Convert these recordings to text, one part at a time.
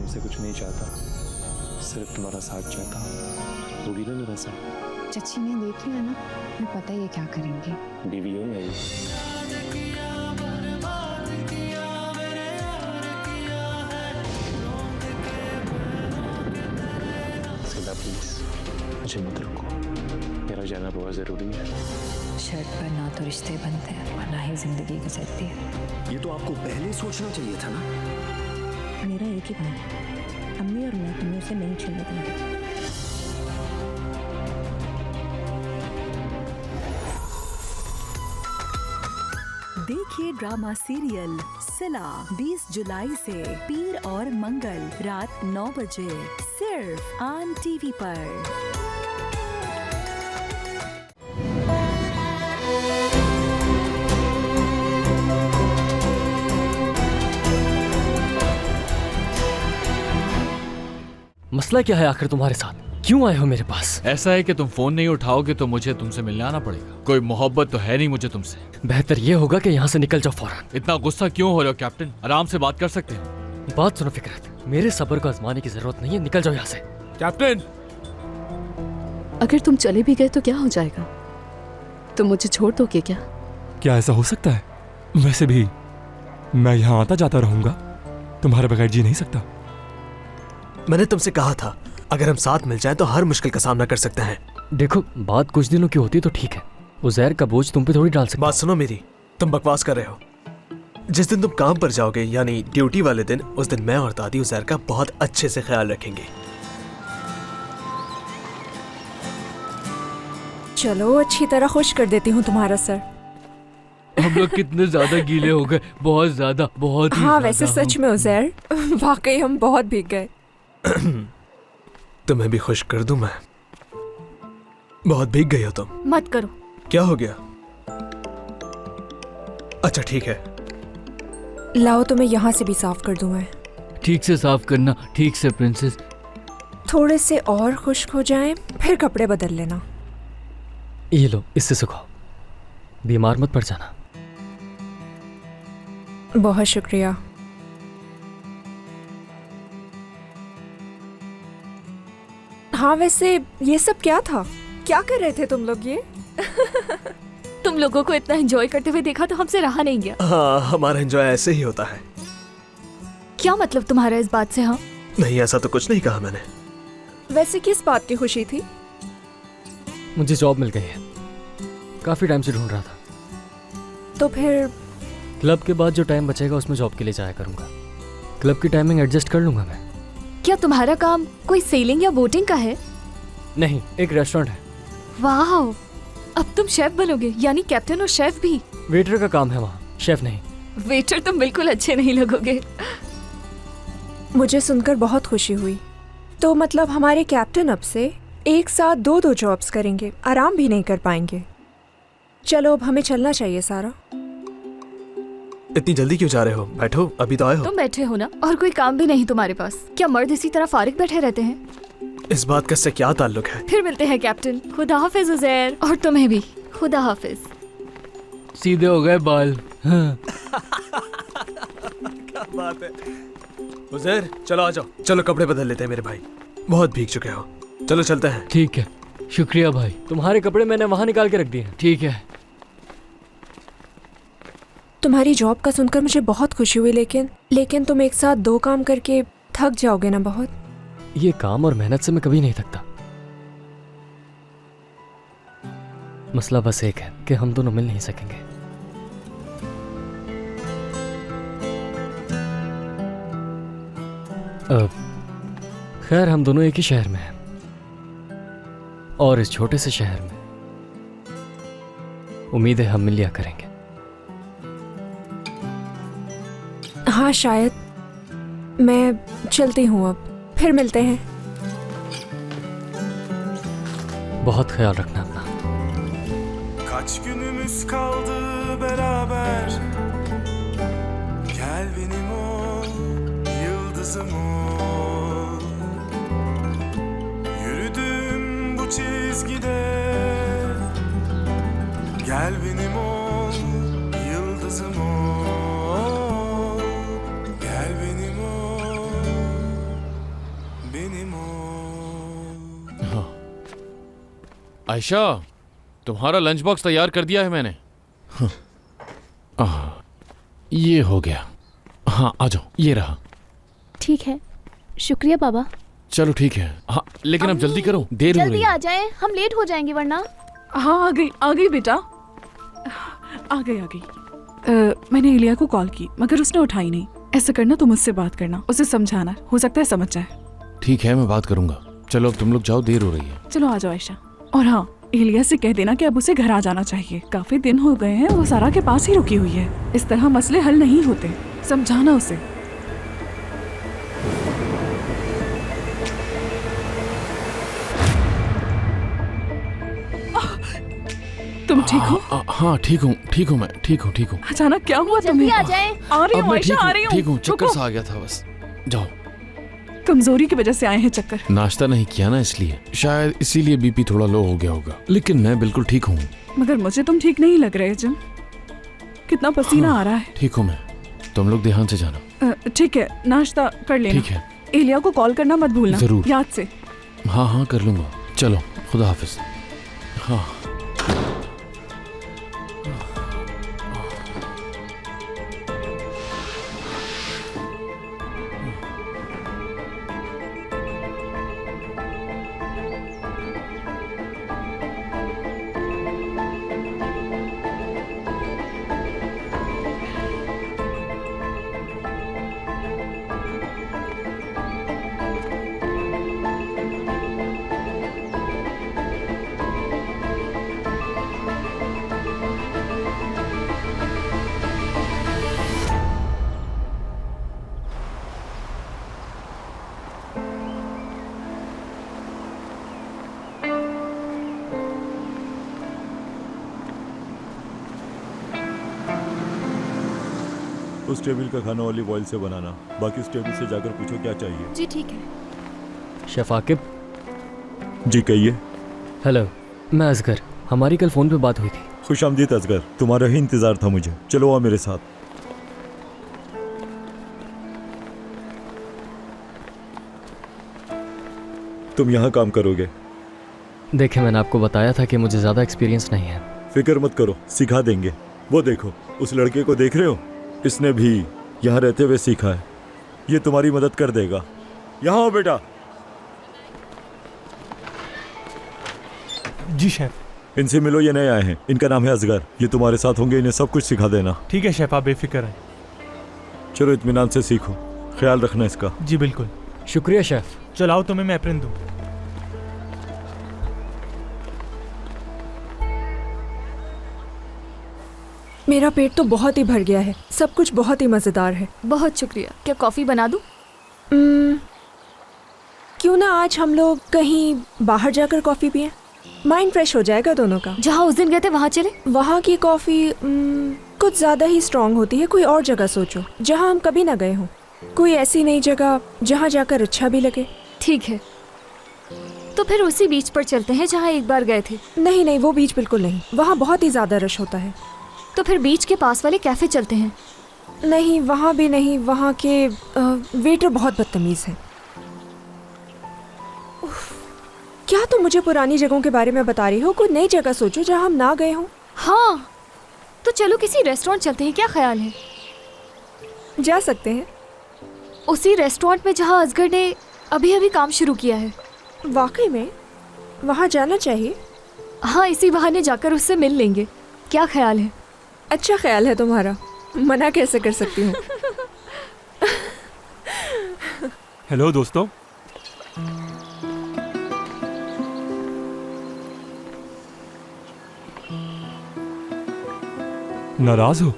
तुमसे कुछ नहीं चाहता, सिर्फ तुम्हारा साथ चाहता हूँ। होगी ना मेरा साथ? चची ने देख लिया ना, मैं पता ही है क्या करेंगे। बीवी हो मेरी। प्लीज मुझे मत रोको, मेरा जाना बहुत जरूरी है। शर्त पर ना तो रिश्ते बनते हैं और ना ही जिंदगी गुजरती है। ये तो आपको पहले सोचना चाहिए था ना। मेरा एक ही भाई है, अम्मी और मैं तुम्हें उसे नहीं छूने देंगे। देखिए ड्रामा सीरियल सिला 20 जुलाई से पीर और मंगल रात 9 बजे सिर्फ ऑन टीवी पर। मसला क्या है आखिर तुम्हारे साथ? क्यों आए हो मेरे पास? ऐसा है कि तुम फोन नहीं उठाओगे तो मुझे तुमसे मिलने आना पड़ेगा। कोई मोहब्बत तो है नहीं मुझे तुमसे। बेहतर ये होगा कि यहाँ से निकल जाओ फौरन। इतना गुस्सा क्यों हो रहे हो कैप्टन? आराम से बात कर सकते हैं। बात सुनो फिकरत, मेरे सब्र को आजमाने की जरूरत नहीं है, निकल जाओ यहाँ से। कैप्टन, अगर तुम चले भी गए तो क्या हो जाएगा? तुम मुझे छोड़ दोगे क्या? क्या ऐसा हो सकता है? वैसे भी मैं यहाँ आता जाता रहूंगा, तुम्हारे बगैर जी नहीं सकता। मैंने तुमसे कहा था अगर हम साथ मिल जाएं तो हर मुश्किल का सामना कर सकते हैं। देखो बात कुछ दिनों की होती तो ठीक है, उज़ैर का बोझ तुम पे थोड़ी डाल सकते। बात सुनो मेरी, तुम बकवास कर रहे हो। जिस दिन तुम काम पर जाओगे यानी ड्यूटी वाले दिन, उस दिन मैं और दादी उज़ैर का बहुत अच्छे से ख्याल रखेंगे। चलो अच्छी तरह खुश कर देती हूँ तुम्हारा सर। हम लोग कितने ज्यादा गीले हो गए, बहुत ज्यादा, बहुत ही हाँ ज्यादा। वैसे सच में उज़ैर, वाकई हम बहुत भीग गए। तुम्हें भी खुश कर दूं मैं? बहुत भीग गई हो तुम। मत करो। क्या हो गया? अच्छा ठीक है, लाओ तुम्हें यहाँ से भी साफ कर दूं मैं। ठीक से साफ करना, ठीक से प्रिंसेस। थोड़े से और खुश्क हो जाएं, फिर कपड़े बदल लेना। ये लो, इससे सुखाओ, बीमार मत पड़ जाना। बहुत शुक्रिया। हाँ वैसे ये सब क्या था? क्या कर रहे थे तुम लोग ये? तुम लोगों को इतना एंजॉय करते हुए देखा तो हमसे रहा नहीं गया। हाँ हमारा एंजॉय ऐसे ही होता है। क्या मतलब तुम्हारा इस बात से? हाँ नहीं ऐसा तो कुछ नहीं कहा मैंने। वैसे किस बात की खुशी थी? मुझे जॉब मिल गई है, काफी टाइम से ढूंढ रहा था। तो फिर क्लब के बाद जो टाइम बचेगा उसमें जॉब के लिए जाया करूंगा। क्लब की टाइमिंग एडजस्ट कर लूंगा मैं। क्या तुम्हारा काम कोई सेलिंग या बोटिंग का है? नहीं, एक रेस्टोरेंट है। वाह, अब तुम शेफ बनोगे, यानी कैप्टन और शेफ भी। वेटर का काम है वहाँ, शेफ नहीं। वेटर तुम बिल्कुल अच्छे नहीं लगोगे। मुझे सुनकर बहुत खुशी हुई। तो मतलब हमारे कैप्टन अब से एक साथ दो जॉब्स करेंगे, आराम भी नहीं कर पाएंगे। चलो अब हमें चलना चाहिए सारा। इतनी जल्दी क्यों जा रहे हो? बैठो, अभी तो आए हो। तुम बैठे हो ना, और कोई काम भी नहीं तुम्हारे पास? क्या मर्द इसी तरह फारिग बैठे रहते हैं? इस बात का इससे क्या ताल्लुक है? फिर मिलते हैं कैप्टन। खुदा हाफिज उज़ैर, और तुम्हें भी खुदा हाफिज। सीधे हो गए बाल। हाँ। क्या बात है। उज़ैर चलो आ जाओ, चलो कपड़े बदल लेते हैं मेरे भाई, बहुत भीग चुके हो। चलो चलते हैं। ठीक है, शुक्रिया भाई। तुम्हारे कपड़े मैंने वहाँ निकाल के रख दिए हैं। ठीक है। तुम्हारी जॉब का सुनकर मुझे बहुत खुशी हुई, लेकिन तुम एक साथ दो काम करके थक जाओगे ना बहुत। ये काम और मेहनत से मैं कभी नहीं थकता। मसला बस एक है कि हम दोनों मिल नहीं सकेंगे। खैर हम दोनों एक ही शहर में हैं, और इस छोटे से शहर में उम्मीद है हम मिल लिया करेंगे। हाँ शायद। मैं चलती हूँ अब, फिर मिलते हैं। बहुत ख्याल रखना अपना। Kaç günümüz kaldı beraber, gel benim ol, yıldızım ol. Yürüdüğüm bu çizgide, gel benim ol, yıldızım ol. Gel benim ol, Ayesha, तुम्हारा लंच बॉक्स तैयार कर दिया है मैंने। ये हो गया। हाँ आ जाओ, ये रहा। ठीक है, शुक्रिया बाबा। चलो ठीक है। हाँ लेकिन अब जल्दी करो, देर हो रही जल्दी है। आ जाएं, हम लेट हो जाएंगे वरना। हाँ आ गई बेटा, आ गई। मैंने इलिया को कॉल की मगर उसने उठाई नहीं। ऐसा करना, तुम मुझसे बात करना, उसे समझाना, हो सकता है समझ जाए। ठीक है, मैं बात करूंगा। चलो अब तुम लोग जाओ, देर हो रही है। चलो आ जाओ आयशा। और हाँ, इलिया से कह देना कि अब उसे घर आ जाना चाहिए। काफी दिन हो गए हैं, वो सारा के पास ही रुकी हुई है। इस तरह मसले हल नहीं होते, समझाना उसे। तुम ठीक हो? हाँ ठीक हूँ मैं ठीक हूँ। अचानक क्या हुआ जल्दी तुम्हें? आ जाएं। आ रही अब हूँ मैं आयशा, आ रही हूँ। ठीक हूँ, चक्कर रुको। सा आ गया था बस। जाओ। कमजोरी की वजह से आए हैं चक्कर। नाश्ता नहीं किया ना, इसलिए शायद इसीलिए बीपी थोड़ा लो हो गया होगा, लेकिन मैं बिल्कुल ठीक हूँ। मगर मुझे तुम ठीक नहीं लग रहे जिम, कितना पसीना आ रहा है। ठीक हूँ मैं, तुम लोग ध्यान से जाना। ठीक है, नाश्ता कर लेना। ठीक है। इलिया को कॉल करना मत भूलना, जरूर। याद से। हाँ कर लूंगा। चलो, खुदा हाफिज। हाँ उस टेबल का खाना ऑलिव ऑयल से बनाना। बाकी उस टेबल से जाकर पूछो क्या चाहिए। जी ठीक है। शेफ आकिब। जी कहिए। हेलो, मैं असगर। हमारी कल फोन पे बात हुई थी। खुशामदीद असगर, तुम्हारा ही इंतजार था मुझे। चलो आओ मेरे साथ। तुम यहाँ काम करोगे? देखे, मैंने आपको बताया था कि मुझे ज़्यादा एक्सपीरियंस नहीं है। फिक्र मत करो, सिखा देंगे। वो देखो, उस लड़के को देख रहे हो? इसने भी यहाँ रहते हुए सीखा है। ये तुम्हारी मदद कर देगा। यहाँ आओ बेटा। जी शेफ। इनसे मिलो, ये नए आए हैं। इनका नाम है असगर। ये तुम्हारे साथ होंगे, इन्हें सब कुछ सिखा देना। ठीक है शेफ, आप बेफिक्र हैं। चलो इत्मीनान से सीखो, ख्याल रखना इसका। जी बिल्कुल। शुक्रिया शेफ। चलाओ, तुम्हें मैं अप्रिन दूँ। मेरा पेट तो बहुत ही भर गया है, सब कुछ बहुत ही मज़ेदार है। बहुत शुक्रिया। क्या कॉफ़ी बना दूँ? क्यों ना आज हम लोग कहीं बाहर जाकर कॉफ़ी पिएं? माइंड फ्रेश हो जाएगा दोनों का। जहाँ उस दिन गए थे वहाँ चले? वहाँ की कॉफ़ी कुछ ज़्यादा ही स्ट्रांग होती है। कोई और जगह सोचो जहाँ हम कभी ना गए हों। कोई ऐसी नई जगह जहाँ जाकर अच्छा भी लगे। ठीक है, तो फिर उसी बीच पर चलते हैं जहाँ एक बार गए थे। नहीं, वो बीच बिल्कुल नहीं, वहाँ बहुत ही ज़्यादा रश होता है। तो फिर बीच के पास वाले कैफे चलते हैं। नहीं, वहाँ भी नहीं, वहाँ के वेटर बहुत बदतमीज़ हैं। क्या तुम मुझे पुरानी जगहों के बारे में बता रही हो? कोई नई जगह सोचो जहाँ हम ना गए हों। हाँ, तो चलो किसी रेस्टोरेंट चलते हैं, क्या ख्याल है? जा सकते हैं। उसी रेस्टोरेंट में जहाँ असगर ने अभी काम शुरू किया है। वाकई में वहाँ जाना चाहिए। हाँ, इसी बहाने जाकर उससे मिल लेंगे, क्या ख्याल है? अच्छा ख्याल है तुम्हारा, मना कैसे कर सकती हूँ। हेलो दोस्तों। नाराज हो?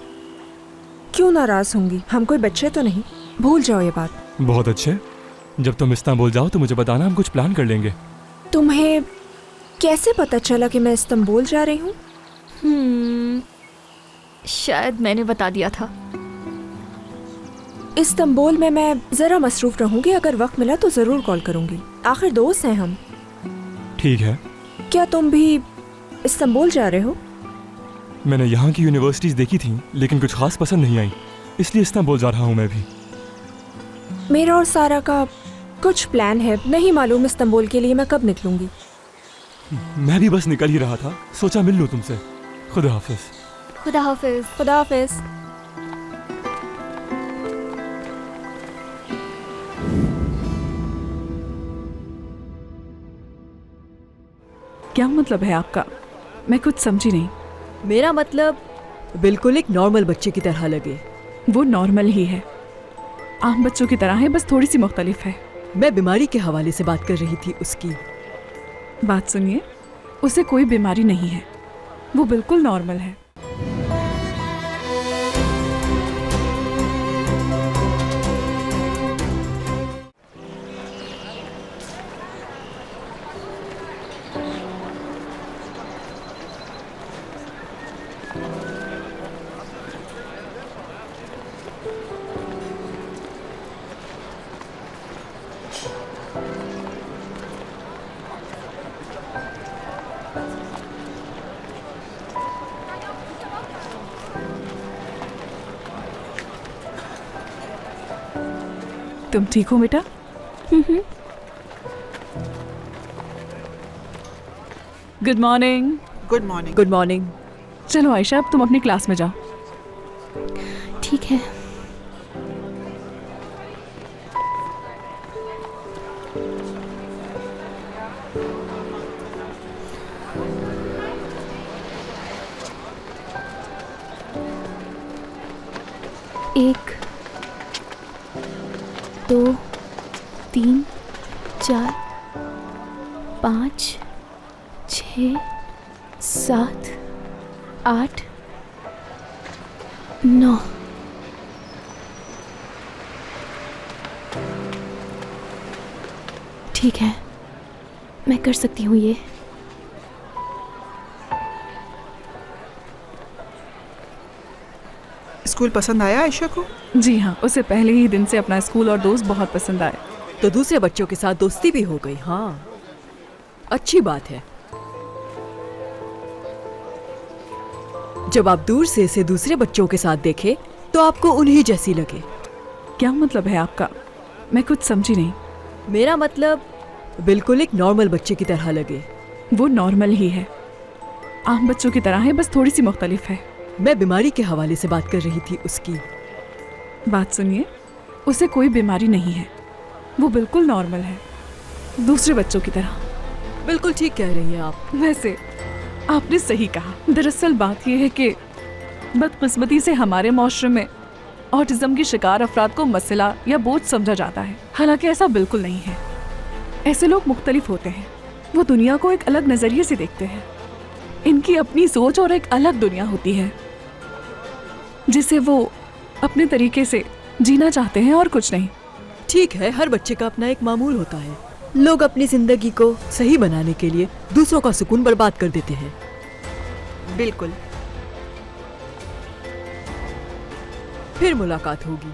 क्यों नाराज होंगी? हम कोई बच्चे तो नहीं, भूल जाओ ये बात। बहुत अच्छे, जब तुम इस्तांबुल जाओ तो मुझे बताना, हम कुछ प्लान कर लेंगे। तुम्हें कैसे पता चला कि मैं इस्तांबुल जा रही हूँ? शायद मैंने बता दिया था। इस्तांबुल में मैं जरा मसरूफ रहूंगी, अगर वक्त मिला तो जरूर कॉल करूंगी। आखिर दोस्त हैं हम। ठीक है। क्या तुम भी इस्तांबुल जा रहे हो? मैंने यहाँ की यूनिवर्सिटीज देखी थी, लेकिन कुछ खास पसंद नहीं आई, इसलिए इस्तांबुल जा रहा हूँ मैं भी। मेरा और सारा का कुछ प्लान है, नहीं मालूम इस्तांबुल के लिए मैं कब निकलूंगी। मैं भी बस निकल ही रहा था, सोचा मिल लूं तुमसे। खुदा हाफिज। खुदा हाफिज। खुदा हाफिज। क्या मतलब है आपका? मैं कुछ समझी नहीं। मेरा मतलब बिल्कुल एक नॉर्मल बच्चे की तरह लगे। वो नॉर्मल ही है, आम बच्चों की तरह है, बस थोड़ी सी मुख्तलिफ है। मैं बीमारी के हवाले से बात कर रही थी उसकी। बात सुनिए, उसे कोई बीमारी नहीं है, वो बिल्कुल नॉर्मल है। तुम ठीक हो बेटा? Good morning. Good morning. Good morning. चलो आयशा, अब तुम अपनी क्लास में जाओ। ठीक है। एक, 2, 3, 4, 5, 6, 7, 8, 9। ठीक है, मैं कर सकती हूँ ये। स्कूल पसंद आया आयशा को? जी हाँ, उसे पहले ही दिन से अपना स्कूल और दोस्त बहुत पसंद आए। तो दूसरे बच्चों के साथ दोस्ती भी हो गई। हाँ, अच्छी बात है। जब आप दूर से इसे दूसरे बच्चों के साथ देखें तो आपको उन्हीं जैसी लगे। क्या मतलब है आपका? मैं कुछ समझी नहीं। मेरा मतलब बिल्कुल एक नॉर्मल बच्चे की तरह लगे। वो नॉर्मल ही है, आम बच्चों की तरह है, बस थोड़ी सी मुख्तलिफ है। मैं बीमारी के हवाले से बात कर रही थी उसकी। बात सुनिए, उसे कोई बीमारी नहीं है, वो बिल्कुल नॉर्मल है, दूसरे बच्चों की तरह। बिल्कुल ठीक कह रही हैं आप। वैसे आपने सही कहा। दरअसल बात यह है कि बदकिस्मती से हमारे माशरे में ऑटिज्म के शिकार अफराद को मसला या बोझ समझा जाता है, हालांकि ऐसा बिल्कुल नहीं है। ऐसे लोग मुख्तलिफ होते हैं, वो दुनिया को एक अलग नज़रिए से देखते हैं। इनकी अपनी सोच और एक अलग दुनिया होती है जिसे वो अपने तरीके से जीना चाहते हैं और कुछ नहीं। ठीक है, हर बच्चे का अपना एक मामूल होता है। लोग अपनी जिंदगी को सही बनाने के लिए दूसरों का सुकून बर्बाद कर देते हैं। बिल्कुल। फिर मुलाकात होगी।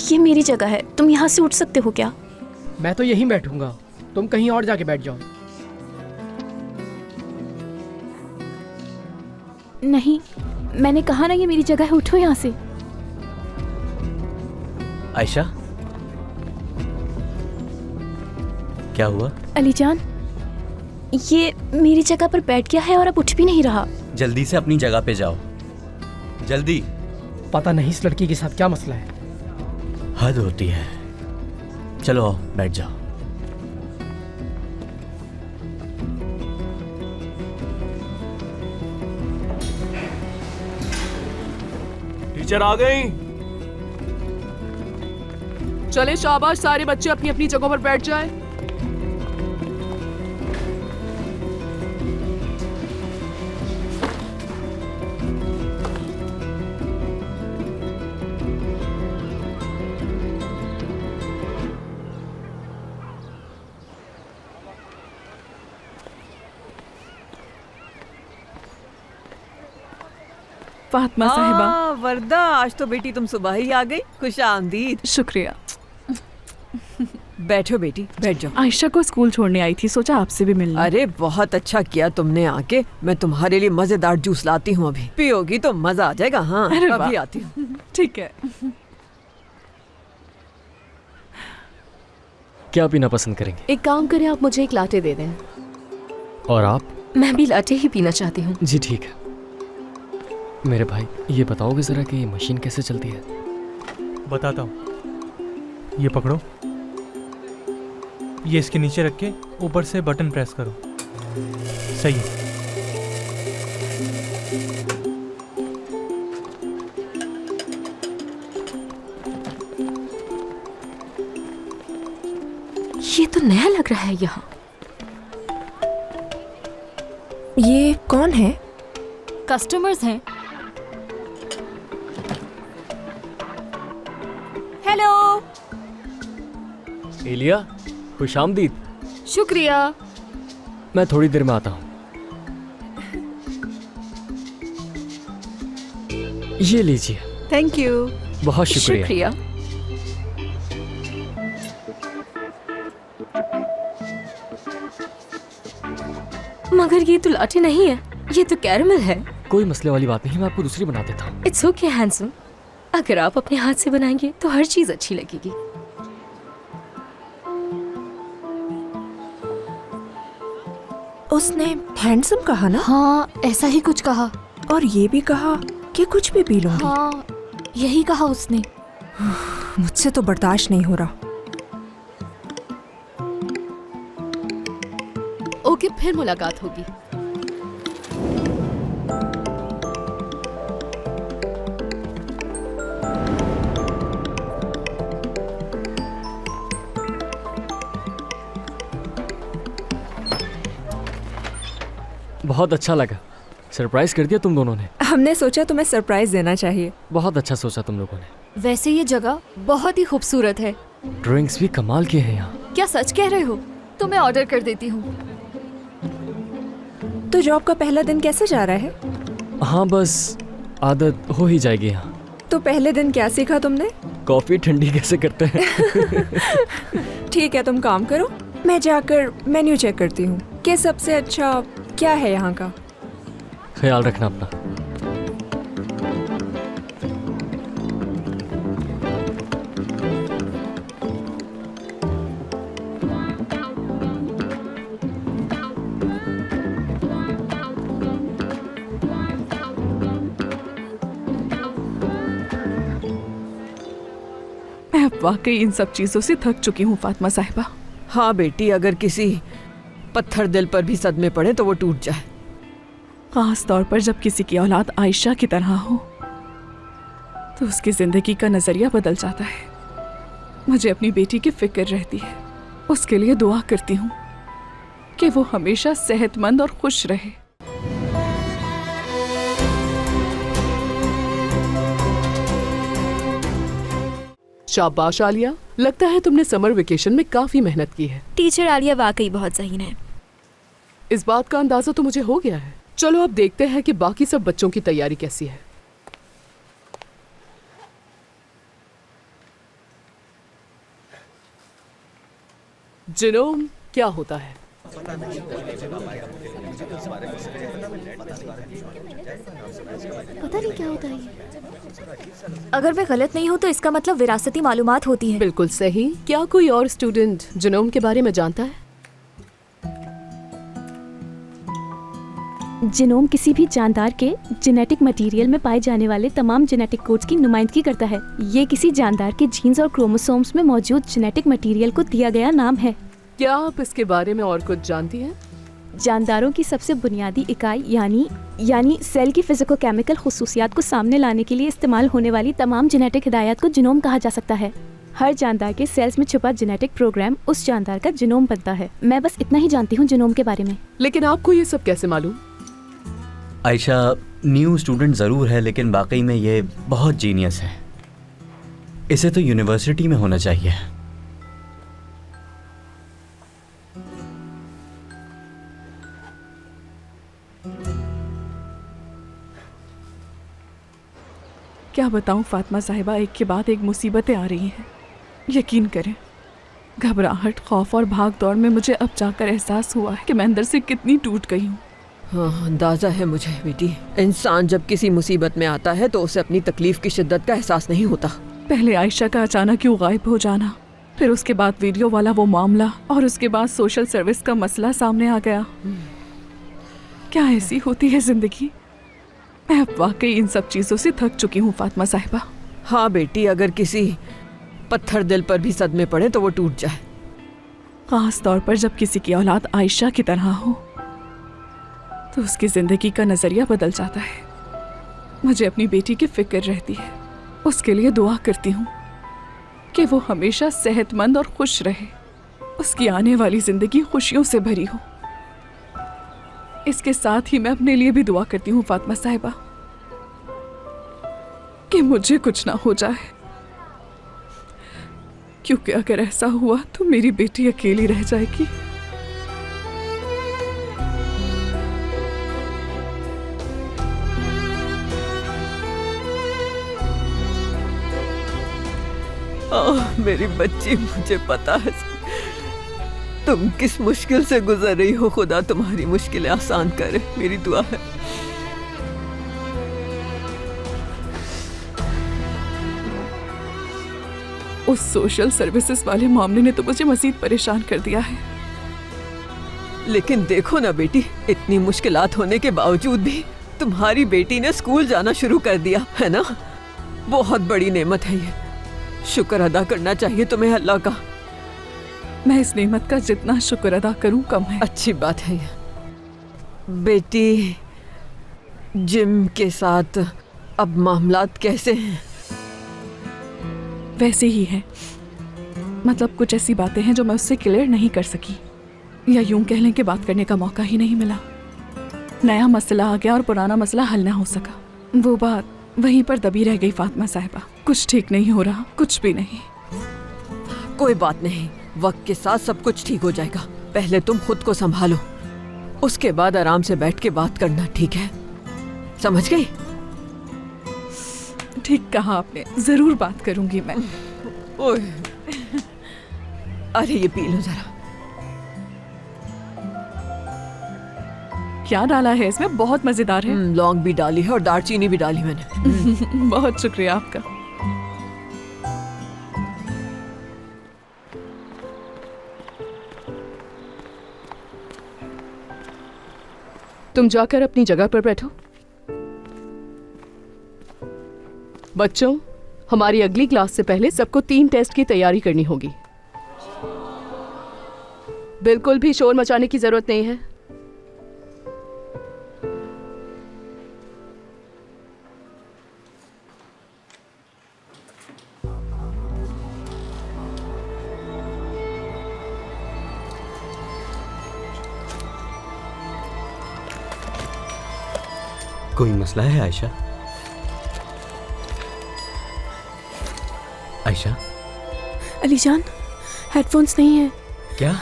ये मेरी जगह है, तुम यहाँ से उठ सकते हो क्या? मैं तो यहीं बैठूंगा, तुम कहीं और जाके बैठ जाओ। नहीं, मैंने कहा ना ये मेरी जगह है, उठो यहाँ से। आयशा, क्या हुआ? अलीजान, ये मेरी जगह पर बैठ गया है और अब उठ भी नहीं रहा। जल्दी से अपनी जगह पे जाओ, जल्दी। पता नहीं इस लड़की के साथ क्या मसला है। हद होती है। चलो आओ, बैठ जाओ। टीचर आ गई। चले शाबाश, सारे बच्चे अपनी अपनी जगहों पर बैठ जाएं। फातिमा साहिबा। वर्दा, आज तो बेटी तुम सुबह ही आ गई। खुश आमदीद। शुक्रिया। बैठो बेटी, बैठ जाओ। आयशा को स्कूल छोड़ने आई थी, सोचा आपसे भी मिलना। अरे बहुत अच्छा किया तुमने आके। मैं तुम्हारे लिए मजेदार जूस लाती हूँ, अभी पियोगी तो मजा आ जाएगा। हाँ अभी आती हूँ। ठीक है। क्या पीना पसंद करेंगे? एक काम करें, आप मुझे एक लाटे दे दें। और आप? मैं भी लाटे ही पीना चाहती हूँ। जी ठीक है। मेरे भाई, ये बताओगे जरा कि ये मशीन कैसे चलती है? बताता हूँ। ये पकड़ो, ये इसके नीचे रख के ऊपर से बटन प्रेस करो। सही है। ये तो नया लग रहा है यहाँ। ये कौन है? कस्टमर्स हैं। हेलो। एलिया, खुशामदीद। शुक्रिया। मैं थोड़ी देर में आता हूँ। ये लीजिए। Thank you. बहुत शुक्रिया। मगर ये तो लाटे नहीं है, ये तो कैरमल है। कोई मसले वाली बात नहीं, मैं आपको दूसरी बना देता हूँ। इट्स ओके हैंडसम, अगर आप अपने हाथ से बनाएंगे तो हर चीज अच्छी लगेगी। उसने हैंडसम कहा ना? हाँ, ऐसा ही कुछ कहा। और ये भी कहा कि कुछ भी पी लूंगी। हाँ, यही कहा उसने। मुझसे तो बर्दाश्त नहीं हो रहा। ओके, फिर मुलाकात होगी। बहुत अच्छा लगा। सरप्राइज कर दिया तुम दोनों ने। हमने सोचा तुम्हें सरप्राइज देना चाहिए। बहुत अच्छा सोचा तुम लोगों ने। वैसे ये जगह बहुत ही खूबसूरत है। ड्रिंक्स भी कमाल के हैं यहाँ। क्या सच कह रहे हो? तो मैं ऑर्डर कर देती हूँ। तो जॉब का पहला दिन कैसे जा रहा है? हाँ, बस आदत हो ही जाएगी यहाँ। तो पहले दिन क्या सीखा तुमने? कॉफी ठंडी कैसे करते हैं। ठीक है, तुम काम करो, मैं जाकर मेन्यू चेक करती हूँ कि सबसे अच्छा क्या है यहाँ का। ख्याल रखना अपना। मैं अब वाकई इन सब चीजों से थक चुकी हूँ फातिमा साहिबा। हाँ बेटी, अगर किसी पत्थर दिल पर भी सदमे पड़े तो वो टूट जाए। खास तौर पर जब किसी की औलाद आयशा की तरह हो तो उसकी जिंदगी का नजरिया बदल जाता है। मुझे अपनी बेटी की फिक्र रहती है। उसके लिए दुआ करती हूँ कि वो हमेशा सेहतमंद और खुश रहे। शाबाश आलिया, लगता है तुमने समर वेकेशन में काफी मेहनत की है। टीचर आलिया वाकई बहुत ज़हीन है। इस बात का अंदाजा तो मुझे हो गया है। चलो अब देखते हैं कि बाकी सब बच्चों की तैयारी कैसी है। जिनोम क्या होता है? पता नहीं क्या होता है। अगर मैं गलत नहीं हूँ तो इसका मतलब विरासती मालूमात होती है। बिल्कुल सही। क्या कोई और स्टूडेंट जिनोम के बारे में जानता है? जिनोम किसी भी जानदार के जेनेटिक मटेरियल में पाए जाने वाले तमाम जेनेटिक कोड्स की नुमाइंदगी करता है। ये किसी जानदार के जीन्स और क्रोमोसोम्स में मौजूद जेनेटिक मटेरियल को दिया गया नाम है। क्या आप इसके बारे में और कुछ जानती हैं? जानदारों की सबसे बुनियादी इकाई यानी सेल की फिजिको-केमिकल खुसूसियात को सामने लाने के लिए इस्तेमाल होने वाली तमाम जेनेटिक हिदायत को जिनोम कहा जा सकता है। हर जानदार के सेल्स में छुपा जेनेटिक प्रोग्राम उस जानदार का जिनोम बनता है। मैं बस इतना ही जानती हूँ जिनोम के बारे में। लेकिन आपको ये सब कैसे मालूम? आयशा न्यू स्टूडेंट ज़रूर है, लेकिन वाकई में ये बहुत जीनियस है। इसे तो यूनिवर्सिटी में होना चाहिए। क्या बताऊं फातिमा साहिबा, एक के बाद एक मुसीबतें आ रही हैं। यकीन करें, घबराहट, खौफ और भाग दौड़ में मुझे अब जाकर एहसास हुआ है कि मैं अंदर से कितनी टूट गई हूँ। हाँ, अंदाजा है मुझे बेटी। इंसान जब किसी मुसीबत में आता है तो उसे अपनी तकलीफ की शिद्दत का एहसास नहीं होता। पहले आयशा का अचानक क्यों गायब हो जाना, फिर उसके बाद वीडियो वाला वो मामला, और उसके बाद सोशल सर्विस का मसला सामने आ गया। क्या ऐसी होती है जिंदगी? मैं अब वाकई इन सब चीजों से थक चुकी हूँ फातिमा साहिबा। हाँ बेटी, अगर किसी पत्थर दिल पर भी सदमे पड़े तो वो टूट जाए। खास तौर पर जब किसी की औलाद आयशा की तरह हो तो उसकी जिंदगी का नजरिया बदल जाता है। मुझे अपनी बेटी की फिक्र रहती है, उसके लिए दुआ करती हूँ कि वो हमेशा सेहतमंद और खुश रहे, उसकी आने वाली जिंदगी खुशियों से भरी हो। इसके साथ ही मैं अपने लिए भी दुआ करती हूँ फातिमा साहिबा कि मुझे कुछ ना हो जाए, क्योंकि अगर ऐसा हुआ तो मेरी बेटी अकेली रह जाएगी। मेरी बच्ची, मुझे पता है तुम किस मुश्किल से गुजर रही हो। खुदा तुम्हारी मुश्किलें आसान करे, मेरी दुआ है। उस सोशल सर्विसेज वाले मामले ने तो मुझे मजीद परेशान कर दिया है। लेकिन देखो ना बेटी, इतनी मुश्किलात होने के बावजूद भी तुम्हारी बेटी ने स्कूल जाना शुरू कर दिया है ना। बहुत बड़ी नेमत है ये, शुक्र अदा करना चाहिए तुम्हें अल्लाह का। मैं इस नेमत का जितना शुक्र अदा करूं कम है। अच्छी बात है ये। बेटी, जिम के साथ अब मामलात कैसे हैं? वैसे ही है, मतलब कुछ ऐसी बातें हैं जो मैं उससे क्लियर नहीं कर सकी, या यूं कह लें कि बात करने का मौका ही नहीं मिला। नया मसला आ गया और पुराना मसला हल ना हो सका। वो बात वहीं पर दबी रह गई फातिमा साहिबा। कुछ ठीक नहीं हो रहा, कुछ भी नहीं। कोई बात नहीं, वक्त के साथ सब कुछ ठीक हो जाएगा। पहले तुम खुद को संभालो, उसके बाद आराम से बैठ के बात करना, ठीक है? समझ गई? ठीक कहा आपने, जरूर बात करूंगी मैं। ओए, अरे ये पी लो जरा। क्या डाला है इसमें? बहुत मजेदार है। लौंग भी डाली है और दालचीनी भी डाली मैंने। बहुत शुक्रिया आपका। तुम जाकर अपनी जगह पर बैठो। बच्चों, हमारी अगली क्लास से पहले सबको 3 टेस्ट की तैयारी करनी होगी। बिल्कुल भी शोर मचाने की जरूरत नहीं है। कोई मसला है आयशा? आयशा? अलीजान, हेडफोन्स नहीं है। क्या?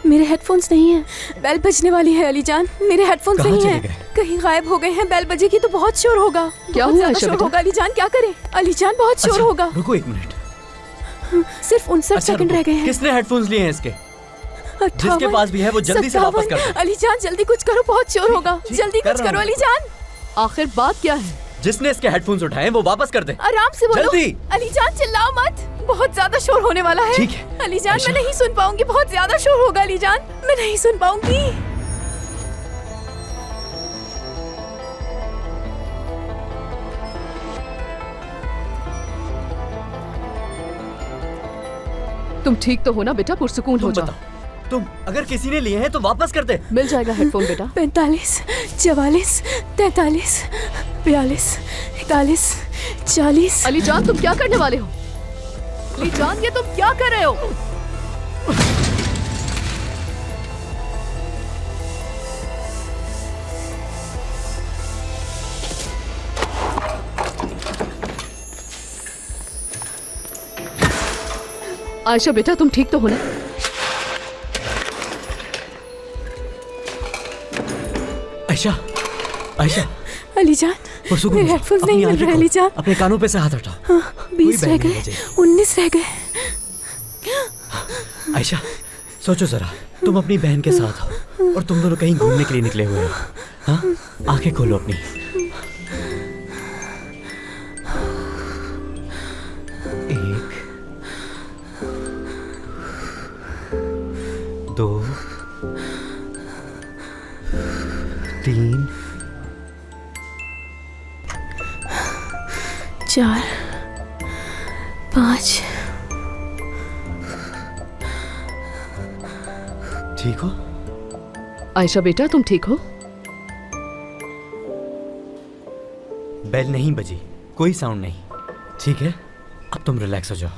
मेरे हेडफोन्स नहीं है। बेल बजने वाली है अलीजान, मेरे हेडफोन्स कहाँ नहीं चले है। गए? कहीं गायब हो गए हैं। बेल बजेगी तो बहुत शोर होगा। क्या बहुत हुआ ज्यादा आयशा शोर बेटा? होगा अलीजान, क्या करें? अलीजान बहुत शोर अच्छा, होगा। रुको 1 मिनट। सिर्फ 59 सेकंड रह गए हैं। किसने हेडफोन्स लिए हैं इसके? 58, जिसके पास भी है वो जल्दी से वापस कर दो। अलीजान जल्दी कुछ करो, बहुत शोर होगा। जल्दी कर कुछ रहा करो हूं। अलीजान। आखिर बात क्या है? जिसने इसके हेडफोन्स उठाए वो वापस कर दे। आराम से बोलो जल्दी। अलीजान, चिल्लाओ मत, बहुत ज्यादा शोर होने वाला है। ठीक है। अलीजान, मैं नहीं सुन पाऊंगी, बहुत ज्यादा शोर होगा अलीजान, मैं नहीं सुन पाऊंगी। तुम ठीक तो हो ना बेटा? पुरसुकून हो जाओ। तुम अगर किसी ने लिए हैं तो वापस कर दे। मिल जाएगा हेडफोन बेटा। 45, 44, 43, 42, 41, 40। अलीजान, तुम क्या करने वाले हो? अलीजान, ये तुम क्या कर रहे हो? आयशा बेटा, तुम ठीक तो हो ना? आयशा, आयशा। अलीजान, परसों मेरे हेडफोन्स नहीं मिल रहे लीजा। अपने कानों पे से हाथ हटा। 20 रह गए, 19 रह गए। आयशा सोचो जरा, तुम अपनी बहन के साथ हो और तुम दोनों कहीं घूमने के लिए निकले हुए हो। हाँ, आंखें खोलो अपनी। एक, दो, तीन, 4, 5। ठीक हो? आयशा बेटा तुम ठीक हो? बेल नहीं बजी, कोई साउंड नहीं। ठीक है, अब तुम रिलैक्स हो जाओ।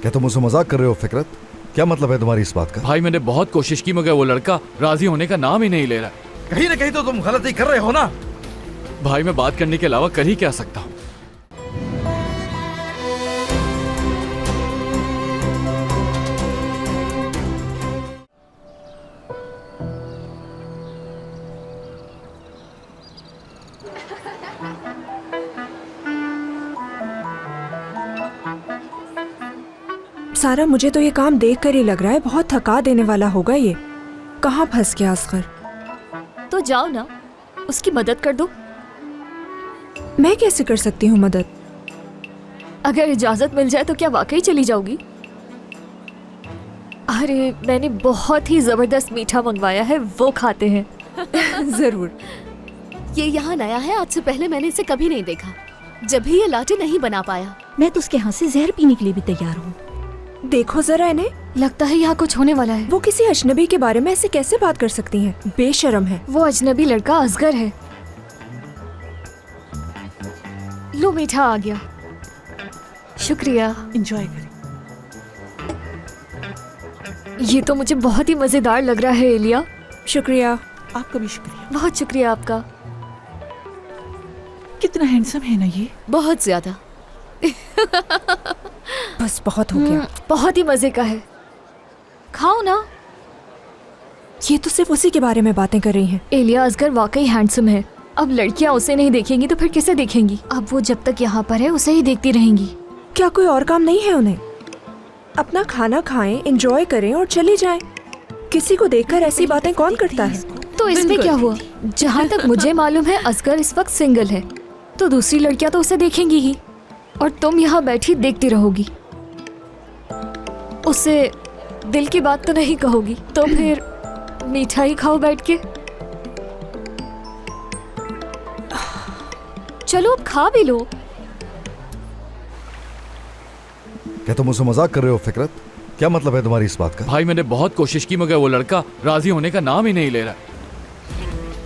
क्या तुम मुझसे मजाक कर रहे हो फिकरत? क्या मतलब है तुम्हारी इस बात का? भाई मैंने बहुत कोशिश की मगर वो लड़का राजी होने का नाम ही नहीं ले रहा। कहीं ना कहीं तो तुम गलती कर रहे हो ना। भाई मैं बात करने के अलावा कर ही क्या सकता हूँ। सारा, मुझे तो ये काम देख कर ही लग रहा है बहुत थका देने वाला होगा ये। कहाँ फंस गया असगर? तो जाओ ना, उसकी मदद कर दो। मैं कैसे कर सकती हूँ मदद? अगर इजाजत मिल जाए तो क्या वाकई चली जाओगी? अरे मैंने बहुत ही जबरदस्त मीठा मंगवाया है, वो खाते हैं। जरूर। ये यहाँ नया है, आज से पहले मैंने इसे कभी नहीं देखा। जब भी ये लाटे नहीं बना पाया, मैं तो उसके हाथ से जहर पीने के लिए भी तैयार हूँ। देखो जरा इन्हें, लगता है यहाँ कुछ होने वाला है। वो किसी अजनबी के बारे में ऐसे कैसे बात कर सकती हैं? बेशर्म है। वो अजनबी लड़का असगर है। लो मीठा आ गया। शुक्रिया। एंजॉय करें। ये तो मुझे बहुत ही मजेदार लग रहा है एलिया। शुक्रिया। आपका भी शुक्रिया। बहुत शुक्रिया आपका। कितना हैंडसम है ना ये। बहुत ज्यादा। बस बहुत हो गया। बहुत ही मजे का है, खाओ ना। ये तो सिर्फ उसी के बारे में बातें कर रही हैं। एलिया असगर वाकई हैंडसम है। अब लड़कियां उसे नहीं देखेंगी तो फिर किसे देखेंगी? अब वो जब तक यहाँ पर है उसे ही देखती रहेंगी। क्या कोई और काम नहीं है उन्हें? अपना खाना खाएं, एंजॉय करें और चली जाएं। किसी को देखकर ऐसी बातें कौन करता है? तो इसमें क्या हुआ? जहाँ तक मुझे मालूम है असगर इस वक्त सिंगल है, तो दूसरी लड़कियां तो उसे देखेंगी ही और तुम यहाँ बैठी देखती रहोगी। उसे दिल की बात तो नहीं कहोगी, तो फिर मीठा ही खाओ बैठ के। चलो अब खा भी लो। क्या तुम मुझसे मजाक कर रहे हो फिकरत? क्या मतलब है तुम्हारी इस बात का? भाई मैंने बहुत कोशिश की मगर वो लड़का राजी होने का नाम ही नहीं ले रहा।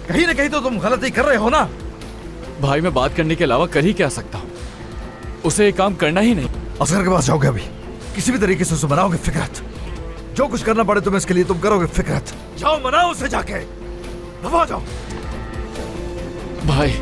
कहीं ना कहीं तो तुम गलती कर रहे हो ना। भाई मैं बात करने के अलावा कर ही क्या सकता हूँ? उसे ये काम करना ही नहीं। असगर के पास जाओगे अभी? किसी भी तरीके से उसे मनाओगे फिकरत? जो कुछ करना पड़े तुम्हें इसके लिए तुम करोगे फिकरत। जाओ मनाओ उसे जाके, दबा जाओ। भाई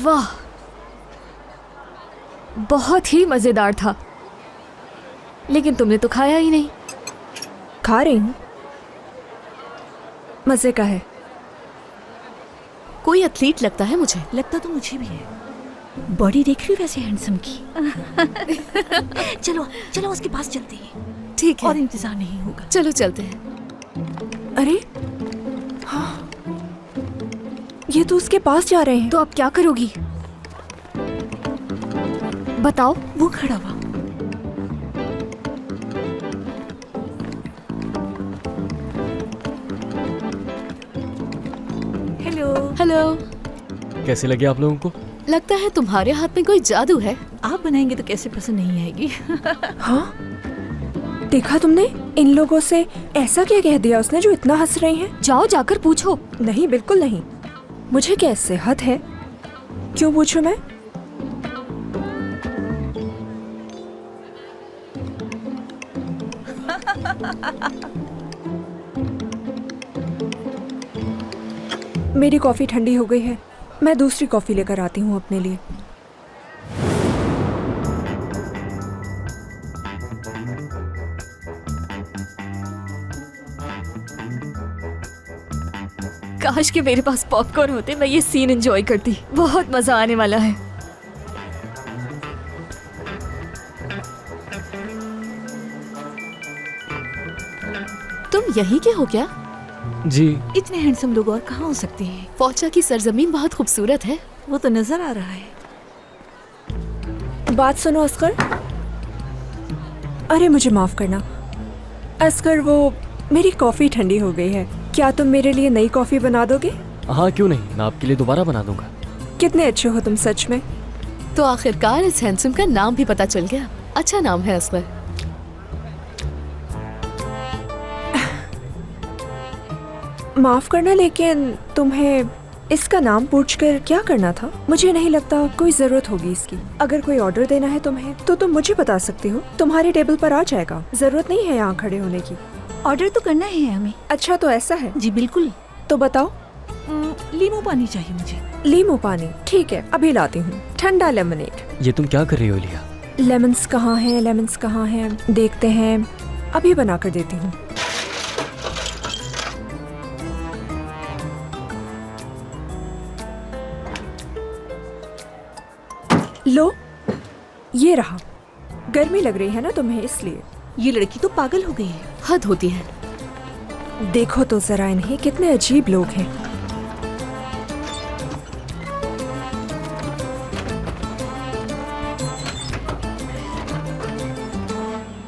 वाह, बहुत ही मजेदार था। लेकिन तुमने तो खाया ही नहीं। खा रही हूँ, मजे का है। कोई एथलीट लगता है मुझे। लगता तो मुझे भी है। बॉडी देख रही हो वैसे हैंडसम की। चलो चलो उसके पास चलते हैं। ठीक है, और इंतजार नहीं होगा। चलो चलते हैं। अरे हाँ, ये तो उसके पास जा रहे हैं। तो अब क्या करोगी? बताओ। वो खड़ा हुआ। हेलो। कैसे लगे आप लोगों को? लगता है तुम्हारे हाथ में कोई जादू है। आप बनाएंगे तो कैसे पसंद नहीं आएगी। हाँ, देखा तुमने? इन लोगों से ऐसा क्या कह दिया उसने जो इतना हंस रही हैं? जाओ जाकर पूछो। नहीं, बिल्कुल नहीं। मुझे क्या सेहत है? क्यों पूछूं मैं? मेरी कॉफी ठंडी हो गई है, मैं दूसरी कॉफी लेकर आती हूँ अपने लिए। काश कि मेरे पास पॉपकॉर्न होते, मैं ये सीन एंजॉय करती। बहुत मजा आने वाला है। तुम यही के हो क्या? जी। इतने हैंडसम लोग और कहाँ हो सकते हैं? फौजा की सरजमीन बहुत खूबसूरत है। वो तो नजर आ रहा है। बात सुनो असगर। अरे मुझे माफ करना असगर, वो मेरी कॉफी ठंडी हो गई है। क्या तुम मेरे लिए नई कॉफी बना दोगे? हाँ क्यों नहीं, मैं आपके लिए दोबारा बना दूंगा। कितने अच्छे हो तुम सच में। तो आखिरकार इस हैंडसम का नाम भी पता चल गया। अच्छा नाम है असगर। माफ करना, लेकिन तुम्हें इसका नाम पूछकर क्या करना था? मुझे नहीं लगता कोई जरूरत होगी इसकी। अगर कोई ऑर्डर देना है तुम्हें तो तुम मुझे बता सकती हो, तुम्हारे टेबल पर आ जाएगा। जरूरत नहीं है यहाँ खड़े होने की। ऑर्डर तो करना है हमें। अच्छा तो ऐसा है? जी बिल्कुल। तो बताओ। लीमू पानी चाहिए मुझे। लीमू पानी ठीक है, अभी लाती हूँ। ठंडा लेमनेड। ये तुम क्या कर रही हो लिया? लेमन्स कहाँ हैं? लेमन्स कहाँ हैं? देखते हैं, अभी बना कर देती हूँ। लो, ये रहा। गर्मी लग रही है ना तुम्हें, इसलिए। ये लड़की तो पागल हो गई है। हद होती है। देखो तो जरा इन्हें, कितने अजीब लोग हैं।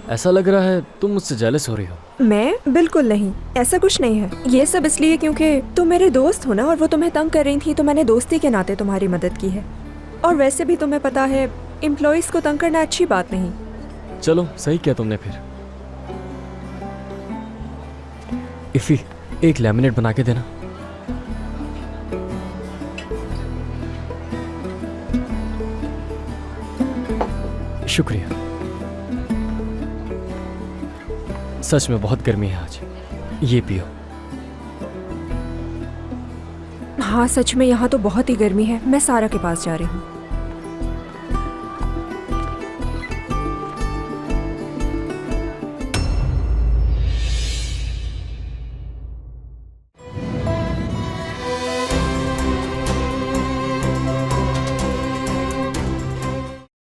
ऐसा लग रहा है तुम मुझसे जेलस हो रही हो। मैं बिल्कुल नहीं, ऐसा कुछ नहीं है। ये सब इसलिए क्योंकि तुम मेरे दोस्त हो ना, और वो तुम्हें तंग कर रही थी तो मैंने दोस्ती के नाते तुम्हारी मदद की है। और वैसे भी तुम्हें पता है एम्प्लॉइज को तंग करना अच्छी बात नहीं। चलो सही किया तुमने फिर। इफी, एक लेमनेड बना के देना। शुक्रिया। सच में बहुत गर्मी है आज, ये पियो। हाँ सच में यहाँ तो बहुत ही गर्मी है। मैं सारा के पास जा रही हूँ।